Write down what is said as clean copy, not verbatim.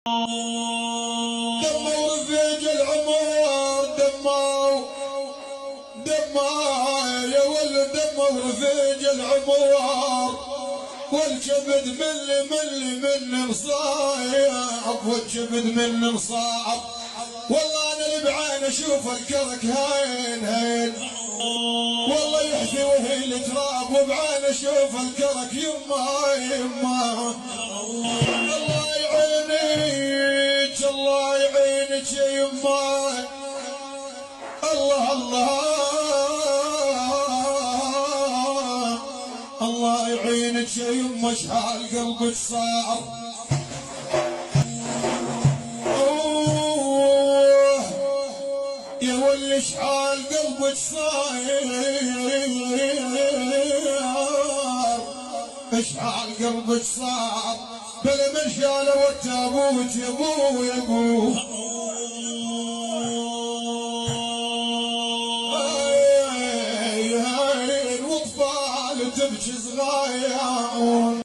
دموا رفيج العمر دموا يا ولد دموا رفيج العمر والكبد من مصايب والكبد من مصايب والله انا اللي بعين اشوف الكرك هين والله يحفي وهي التراب وبعين اشوف الكرك يما الله يعينك الله يعينك يا يما الله الله يعينك يا يما شحال قلبك صار يا ولي شحال قلبك صاير شحال قلبك صار بلا من شاله والتابوت يا ابو واطفال تبكي صغايا